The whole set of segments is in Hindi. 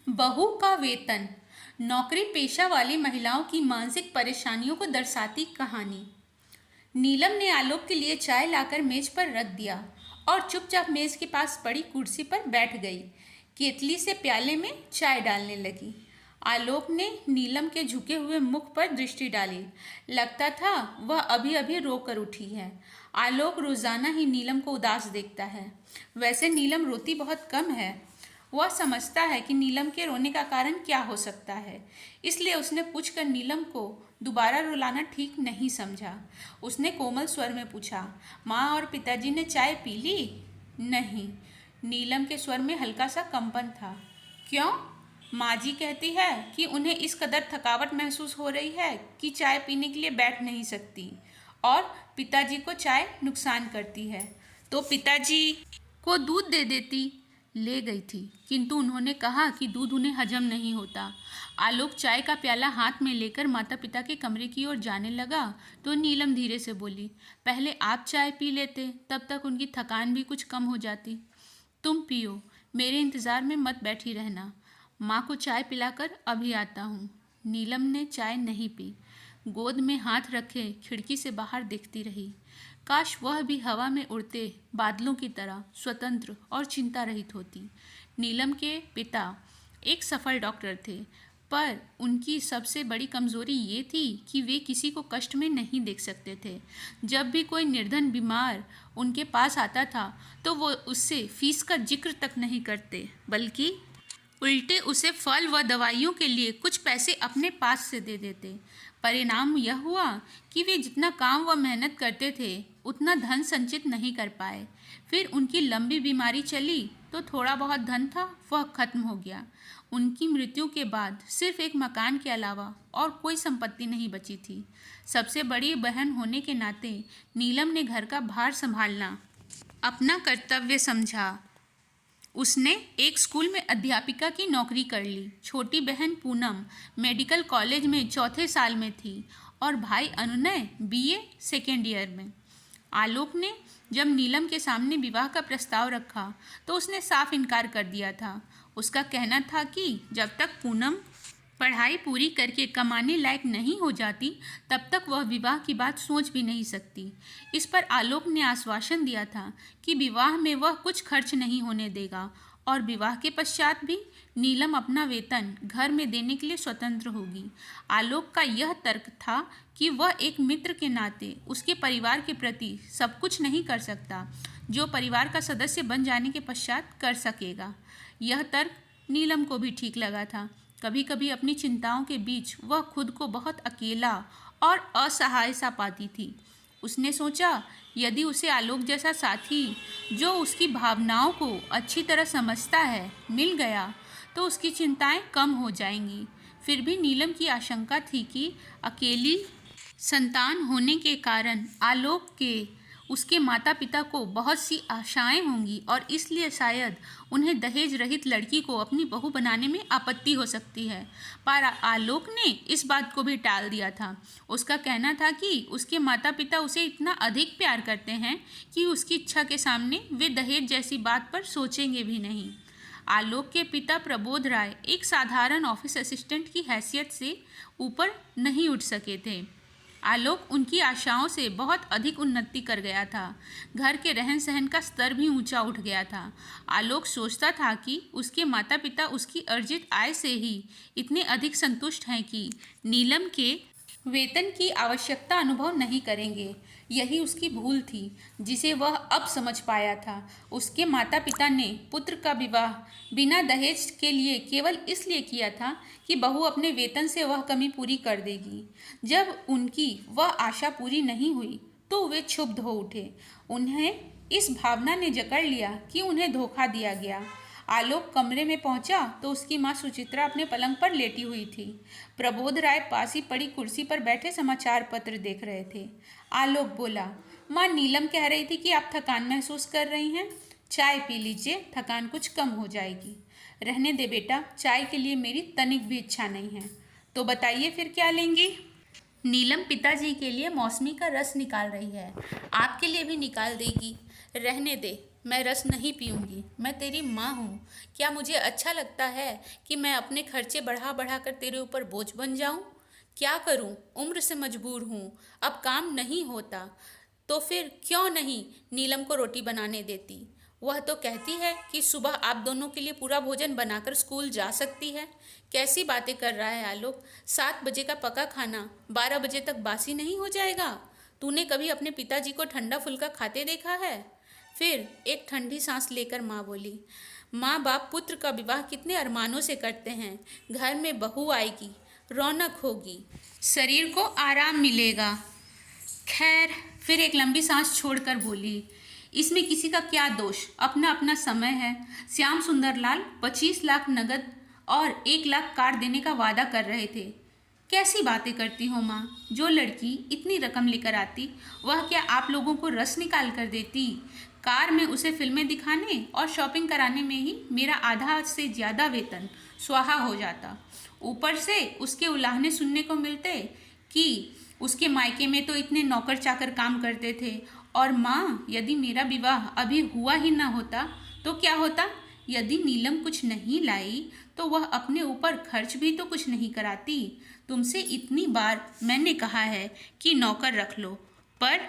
बहू का वेतन। नौकरी पेशा वाली महिलाओं की मानसिक परेशानियों को दर्शाती कहानी। नीलम ने आलोक के लिए चाय लाकर मेज पर रख दिया और चुपचाप मेज के पास पड़ी कुर्सी पर बैठ गई। केतली से प्याले में चाय डालने लगी। आलोक ने नीलम के झुके हुए मुख पर दृष्टि डाली। लगता था वह अभी अभी रोकर उठी है। आलोक रोजाना ही नीलम को उदास देखता है। वैसे नीलम रोती बहुत कम है। वह समझता है कि नीलम के रोने का कारण क्या हो सकता है, इसलिए उसने पूछकर नीलम को दोबारा रुलाना ठीक नहीं समझा। उसने कोमल स्वर में पूछा, माँ और पिताजी ने चाय पी ली? नहीं। नीलम के स्वर में हल्का सा कंपन था। क्यों? माँ जी कहती है कि उन्हें इस कदर थकावट महसूस हो रही है कि चाय पीने के लिए बैठ नहीं सकती, और पिताजी को चाय नुकसान करती है, तो पिताजी को दूध दे देती। ले गई थी, किंतु उन्होंने कहा कि दूध उन्हें हजम नहीं होता। आलोक चाय का प्याला हाथ में लेकर माता पिता के कमरे की ओर जाने लगा तो नीलम धीरे से बोली, पहले आप चाय पी लेते, तब तक उनकी थकान भी कुछ कम हो जाती। तुम पियो, मेरे इंतज़ार में मत बैठी रहना। माँ को चाय पिलाकर अभी आता हूँ। नीलम ने चाय नहीं पी। गोद में हाथ रखे खिड़की से बाहर देखती रही। काश वह भी हवा में उड़ते बादलों की तरह स्वतंत्र और चिंता रहित होती। नीलम के पिता एक सफल डॉक्टर थे, पर उनकी सबसे बड़ी कमजोरी ये थी कि वे किसी को कष्ट में नहीं देख सकते थे। जब भी कोई निर्धन बीमार उनके पास आता था तो वो उससे फीस का जिक्र तक नहीं करते, बल्कि उल्टे उसे फल व दवाइयों के लिए कुछ पैसे अपने पास से दे देते। परिणाम यह हुआ कि वे जितना काम व मेहनत करते थे उतना धन संचित नहीं कर पाए। फिर उनकी लंबी बीमारी चली तो थोड़ा बहुत धन था वह खत्म हो गया। उनकी मृत्यु के बाद सिर्फ एक मकान के अलावा और कोई संपत्ति नहीं बची थी। सबसे बड़ी बहन होने के नाते नीलम ने घर का भार संभालना अपना कर्तव्य समझा। उसने एक स्कूल में अध्यापिका की नौकरी कर ली। छोटी बहन पूनम मेडिकल कॉलेज में चौथे साल में थी और भाई अनुनय बीए सेकेंड ईयर में। आलोक ने जब नीलम के सामने विवाह का प्रस्ताव रखा तो उसने साफ इनकार कर दिया था। उसका कहना था कि जब तक पूनम पढ़ाई पूरी करके कमाने लायक नहीं हो जाती तब तक वह विवाह की बात सोच भी नहीं सकती। इस पर आलोक ने आश्वासन दिया था कि विवाह में वह कुछ खर्च नहीं होने देगा और विवाह के पश्चात भी नीलम अपना वेतन घर में देने के लिए स्वतंत्र होगी। आलोक का यह तर्क था कि वह एक मित्र के नाते उसके परिवार के प्रति सब कुछ नहीं कर सकता जो परिवार का सदस्य बन जाने के पश्चात कर सकेगा। यह तर्क नीलम को भी ठीक लगा था। कभी कभी अपनी चिंताओं के बीच वह खुद को बहुत अकेला और असहाय सा पाती थी। उसने सोचा, यदि उसे आलोक जैसा साथी जो उसकी भावनाओं को अच्छी तरह समझता है मिल गया तो उसकी चिंताएं कम हो जाएंगी। फिर भी नीलम की आशंका थी कि अकेली संतान होने के कारण आलोक के उसके माता पिता को बहुत सी आशाएं होंगी और इसलिए शायद उन्हें दहेज रहित लड़की को अपनी बहू बनाने में आपत्ति हो सकती है। पर आलोक ने इस बात को भी टाल दिया था। उसका कहना था कि उसके माता पिता उसे इतना अधिक प्यार करते हैं कि उसकी इच्छा के सामने वे दहेज जैसी बात पर सोचेंगे भी नहीं। आलोक के पिता प्रबोध राय एक साधारण ऑफिस असिस्टेंट की हैसियत से ऊपर नहीं उठ सके थे। आलोक उनकी आशाओं से बहुत अधिक उन्नति कर गया था। घर के रहन सहन का स्तर भी ऊंचा उठ गया था। आलोक सोचता था कि उसके माता पिता उसकी अर्जित आय से ही इतने अधिक संतुष्ट हैं कि नीलम के वेतन की आवश्यकता अनुभव नहीं करेंगे। यही उसकी भूल थी जिसे वह अब समझ पाया था। उसके माता पिता ने पुत्र का विवाह बिना दहेज के लिए केवल इसलिए किया था कि बहू अपने वेतन से वह कमी पूरी कर देगी। जब उनकी वह आशा पूरी नहीं हुई तो वे क्षुब्ध हो उठे। उन्हें इस भावना ने जकड़ लिया कि उन्हें धोखा दिया गया। आलोक कमरे में पहुंचा तो उसकी माँ सुचित्रा अपने पलंग पर लेटी हुई थी। प्रबोध राय पास ही पड़ी कुर्सी पर बैठे समाचार पत्र देख रहे थे। आलोक बोला, माँ नीलम कह रही थी कि आप थकान महसूस कर रही हैं। चाय पी लीजिए, थकान कुछ कम हो जाएगी। रहने दे बेटा, चाय के लिए मेरी तनिक भी इच्छा नहीं है। तो बताइए फिर क्या लेंगी? नीलम पिताजी के लिए मौसमी का रस निकाल रही है, आपके लिए भी निकाल देगी। रहने दे, मैं रस नहीं पीऊंगी। मैं तेरी माँ हूँ। क्या मुझे अच्छा लगता है कि मैं अपने खर्चे बढ़ा बढ़ा कर तेरे ऊपर बोझ बन जाऊं? क्या करूं? उम्र से मजबूर हूँ। अब काम नहीं होता। तो फिर क्यों नहीं नीलम को रोटी बनाने देती? वह तो कहती है कि सुबह आप दोनों के लिए पूरा भोजन बनाकर स्कूल जा सकती है। कैसी बातें कर रहा है आलोक? 7 बजे का पका खाना 12 बजे तक बासी नहीं हो जाएगा? तूने कभी अपने पिताजी को ठंडा फुल्का खाते देखा है? फिर एक ठंडी सांस लेकर माँ बोली, माँ बाप पुत्र का विवाह कितने अरमानों से करते हैं। घर में बहू आएगी, रौनक होगी, शरीर को आराम मिलेगा। खैर, फिर एक लंबी सांस छोड़कर बोली, इसमें किसी का क्या दोष? अपना अपना समय है। श्याम सुंदर लाल 25 लाख नगद और 1 लाख कार देने का वादा कर रहे थे। कैसी बातें करती हो माँ? जो लड़की इतनी रकम लेकर आती, वह क्या आप लोगों को रस निकाल कर देती? कार में उसे फिल्में दिखाने और शॉपिंग कराने में ही मेरा आधा से ज़्यादा वेतन स्वाहा हो जाता। ऊपर से उसके उलाहने सुनने को मिलते कि उसके मायके में तो इतने नौकर चाकर काम करते थे। और माँ, यदि मेरा विवाह अभी हुआ ही न होता तो क्या होता? यदि नीलम कुछ नहीं लाई तो वह अपने ऊपर खर्च भी तो कुछ नहीं कराती। तुमसे इतनी बार मैंने कहा है कि नौकर रख लो, पर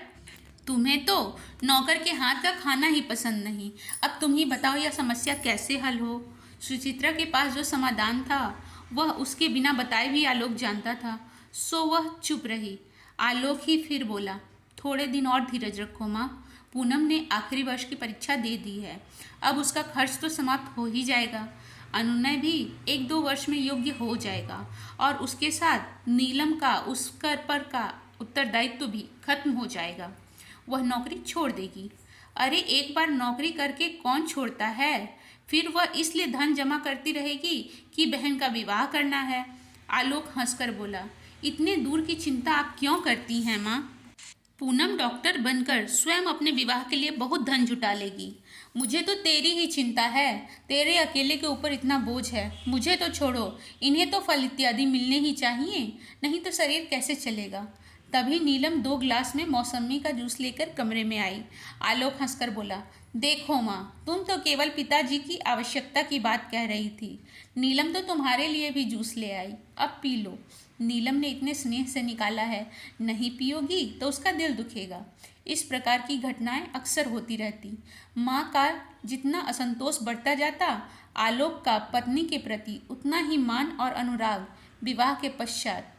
तुम्हें तो नौकर के हाथ का खाना ही पसंद नहीं। अब तुम ही बताओ यह समस्या कैसे हल हो? सुचित्रा के पास जो समाधान था वह उसके बिना बताए भी आलोक जानता था, सो वह चुप रही। आलोक ही फिर बोला, थोड़े दिन और धीरज रखो माँ। पूनम ने आखिरी वर्ष की परीक्षा दे दी है, अब उसका खर्च तो समाप्त हो ही जाएगा। अनुनय भी 1-2 वर्ष में योग्य हो जाएगा और उसके साथ नीलम का उस कर पर का उत्तरदायित्व भी खत्म हो जाएगा। वह नौकरी छोड़ देगी। अरे, एक बार नौकरी करके कौन छोड़ता है? फिर वह इसलिए धन जमा करती रहेगी कि बहन का विवाह करना है। आलोक हंसकर बोला, इतने दूर की चिंता आप क्यों करती हैं माँ? पूनम डॉक्टर बनकर स्वयं अपने विवाह के लिए बहुत धन जुटा लेगी। मुझे तो तेरी ही चिंता है। तेरे अकेले के ऊपर इतना बोझ है। मुझे तो छोड़ो, इन्हें तो फल इत्यादि मिलने ही चाहिए, नहीं तो शरीर कैसे चलेगा? तभी नीलम 2 गिलास में मौसमी का जूस लेकर कमरे में आई। आलोक हंसकर बोला, देखो माँ, तुम तो केवल पिताजी की आवश्यकता की बात कह रही थी। नीलम तो तुम्हारे लिए भी जूस ले आई, अब पी लो। नीलम ने इतने स्नेह से निकाला है, नहीं पियोगी तो उसका दिल दुखेगा। इस प्रकार की घटनाएं अक्सर होती रहती। माँ का जितना असंतोष बढ़ता जाता, आलोक का पत्नी के प्रति उतना ही मान और अनुराग विवाह के पश्चात।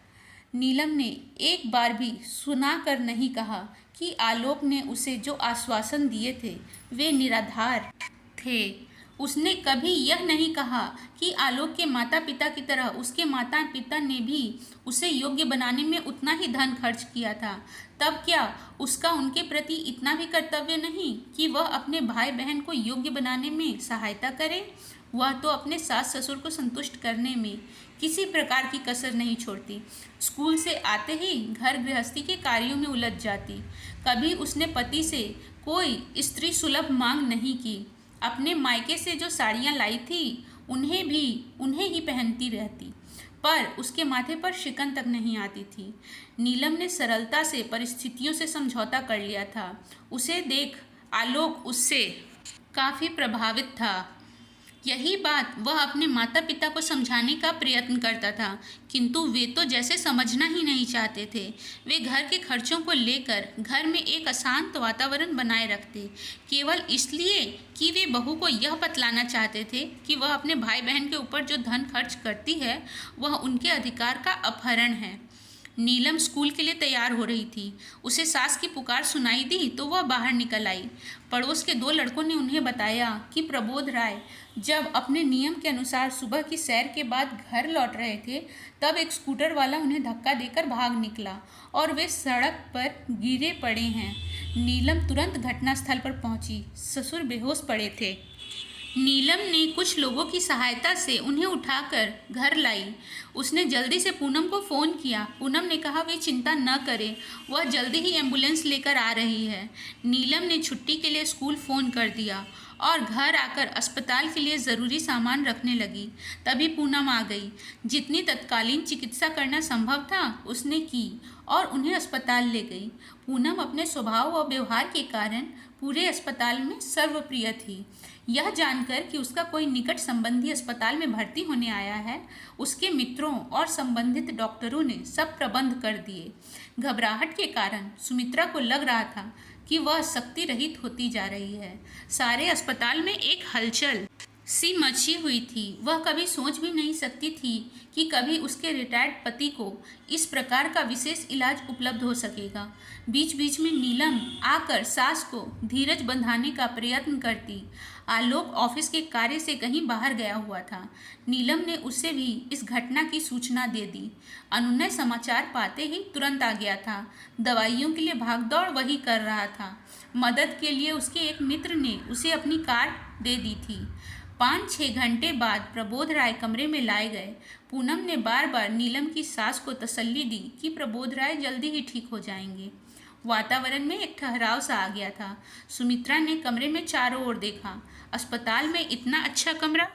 नीलम ने एक बार भी सुना कर नहीं कहा कि आलोक ने उसे जो आश्वासन दिए थे वे निराधार थे। उसने कभी यह नहीं कहा कि आलोक के माता पिता की तरह उसके माता पिता ने भी उसे योग्य बनाने में उतना ही धन खर्च किया था। तब क्या उसका उनके प्रति इतना भी कर्तव्य नहीं कि वह अपने भाई बहन को योग्य बनाने में सहायता करे? वह तो अपने सास ससुर को संतुष्ट करने में किसी प्रकार की कसर नहीं छोड़ती। स्कूल से आते ही घर गृहस्थी के कार्यों में उलझ जाती। कभी उसने पति से कोई स्त्री सुलभ मांग नहीं की। अपने मायके से जो साड़ियाँ लाई थी उन्हें ही पहनती रहती, पर उसके माथे पर शिकन तक नहीं आती थी। नीलम ने सरलता से परिस्थितियों से समझौता कर लिया था। उसे देख आलोक उससे काफ़ी प्रभावित था। यही बात वह अपने माता पिता को समझाने का प्रयत्न करता था, किंतु वे तो जैसे समझना ही नहीं चाहते थे। वे घर के खर्चों को लेकर घर में एक अशांत वातावरण बनाए रखते, केवल इसलिए कि वे बहू को यह बतलाना चाहते थे कि वह अपने भाई बहन के ऊपर जो धन खर्च करती है वह उनके अधिकार का अपहरण है। नीलम स्कूल के लिए तैयार हो रही थी। उसे सास की पुकार सुनाई दी तो वह बाहर निकल आई। पड़ोस के 2 लड़कों ने उन्हें बताया कि प्रबोध राय जब अपने नियम के अनुसार सुबह की सैर के बाद घर लौट रहे थे, तब एक स्कूटर वाला उन्हें धक्का देकर भाग निकला और वे सड़क पर गिरे पड़े हैं। नीलम तुरंत घटनास्थल पर पहुंची। ससुर बेहोश पड़े थे। नीलम ने कुछ लोगों की सहायता से उन्हें उठाकर घर लाई। उसने जल्दी से पूनम को फ़ोन किया। पूनम ने कहा वे चिंता न करें, वह जल्दी ही एम्बुलेंस लेकर आ रही है। नीलम ने छुट्टी के लिए स्कूल फ़ोन कर दिया और घर आकर अस्पताल के लिए ज़रूरी सामान रखने लगी। तभी पूनम आ गई। जितनी तत्कालीन चिकित्सा करना संभव था उसने की और उन्हें अस्पताल ले गई। पूनम अपने स्वभाव व व्यवहार के कारण पूरे अस्पताल में सर्वप्रिय थी। यह जानकर कि उसका कोई निकट संबंधी अस्पताल में भर्ती होने आया है, उसके मित्रों और संबंधित डॉक्टरों ने सब प्रबंध कर दिए। घबराहट के कारण सुमित्रा को लग रहा था कि वह शक्ति रहित होती जा रही है। सारे अस्पताल में एक हलचल सी मची हुई थी। वह कभी सोच भी नहीं सकती थी कि कभी उसके रिटायर्ड पति को इस प्रकार का विशेष इलाज उपलब्ध हो सकेगा। बीच बीच में नीलम आकर सास को धीरज बंधाने का प्रयत्न करती। आलोक ऑफिस के कार्य से कहीं बाहर गया हुआ था। नीलम ने उसे भी इस घटना की सूचना दे दी। अनुनय समाचार पाते ही तुरंत आ गया था। दवाइयों के लिए भागदौड़ वही कर रहा था। मदद के लिए उसके एक मित्र ने उसे अपनी कार दे दी थी। 5-6 घंटे बाद प्रबोध राय कमरे में लाए गए। पूनम ने बार बार नीलम की सास को तसल्ली दी कि प्रबोध राय जल्दी ही ठीक हो जाएंगे। वातावरण में एक ठहराव सा आ गया था। सुमित्रा ने कमरे में चारों ओर देखा। अस्पताल में इतना अच्छा कमरा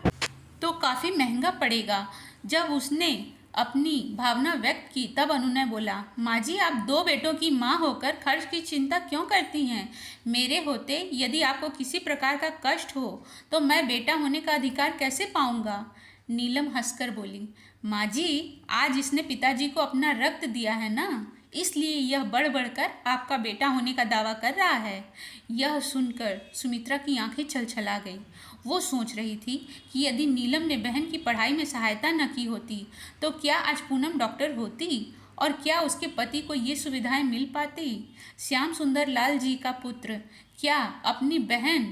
तो काफ़ी महंगा पड़ेगा। जब उसने अपनी भावना व्यक्त की तब अनुनय बोला, माँ जी, आप 2 बेटों की माँ होकर खर्च की चिंता क्यों करती हैं? मेरे होते यदि आपको किसी प्रकार का कष्ट हो तो मैं बेटा होने का अधिकार कैसे पाऊंगा? नीलम हंसकर बोली, माँ जी, आज इसने पिताजी को अपना रक्त दिया है ना, इसलिए यह बढ़ बढ़कर आपका बेटा होने का दावा कर रहा है। यह सुनकर सुमित्रा की आंखें छलछला गई। वो सोच रही थी कि यदि नीलम ने बहन की पढ़ाई में सहायता न की होती तो क्या आज पूनम डॉक्टर होती और क्या उसके पति को ये सुविधाएं मिल पाती? श्याम सुंदर लाल जी का पुत्र क्या अपनी बहन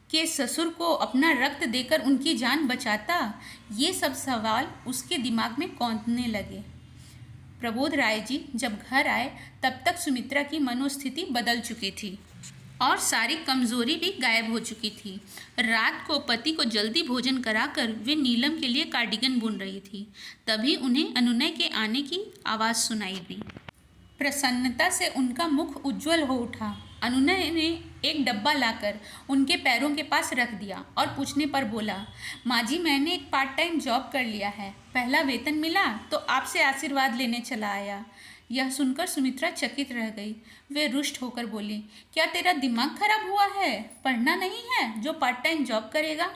के ससुर को अपना रक्त देकर उनकी जान बचाता? ये सब सवाल उसके दिमाग में कौंधने लगे। प्रबोध राय जी जब घर आए तब तक सुमित्रा की मनोस्थिति बदल चुकी थी और सारी कमजोरी भी गायब हो चुकी थी। रात को पति को जल्दी भोजन कराकर वे नीलम के लिए कार्डिगन बुन रही थी। तभी उन्हें अनुनय के आने की आवाज़ सुनाई दी। प्रसन्नता से उनका मुख उज्जवल हो उठा। अनुनय ने एक डब्बा लाकर उनके पैरों के पास रख दिया और पूछने पर बोला, माँ जी, मैंने एक पार्ट टाइम जॉब कर लिया है। पहला वेतन मिला तो आपसे आशीर्वाद लेने चला आया। यह सुनकर सुमित्रा चकित रह गई। वे रुष्ट होकर बोली, क्या तेरा दिमाग खराब हुआ है? पढ़ना नहीं है जो पार्ट टाइम जॉब करेगा?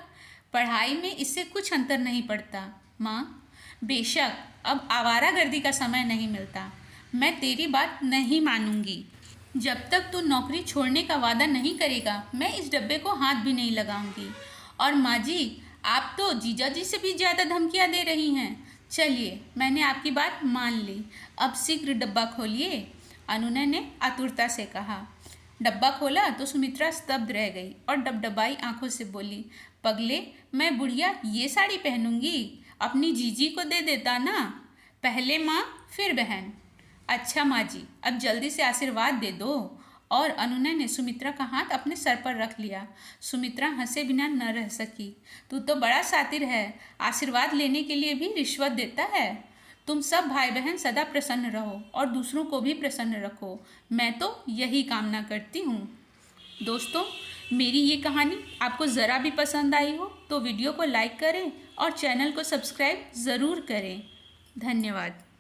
पढ़ाई में इससे कुछ अंतर नहीं पड़ता। माँ, बेशक अब आवारागर्दी का समय नहीं मिलता। मैं तेरी बात नहीं मानूंगी। जब तक तू नौकरी छोड़ने का वादा नहीं करेगा मैं इस डब्बे को हाथ भी नहीं लगाऊंगी। और माँ जी, आप तो जीजा जी से भी ज़्यादा धमकियाँ दे रही हैं। चलिए, मैंने आपकी बात मान ली। अब शीघ्र डब्बा खोलिए, अनुनय ने आतुरता से कहा। डब्बा खोला तो सुमित्रा स्तब्ध रह गई और डबडबाई आंखों से बोली, पगले, मैं बुढ़िया ये साड़ी पहनूंगी? अपनी जीजी को दे देता ना। पहले माँ फिर बहन। अच्छा माँ जी, अब जल्दी से आशीर्वाद दे दो। और अनुनय ने सुमित्रा का हाथ अपने सर पर रख लिया। सुमित्रा हंसे बिना न रह सकी। तू तो बड़ा शातिर है, आशीर्वाद लेने के लिए भी रिश्वत देता है। तुम सब भाई बहन सदा प्रसन्न रहो और दूसरों को भी प्रसन्न रखो। मैं तो यही कामना करती हूँ। दोस्तों, मेरी ये कहानी आपको ज़रा भी पसंद आई हो तो वीडियो को लाइक करें और चैनल को सब्सक्राइब ज़रूर करें। धन्यवाद।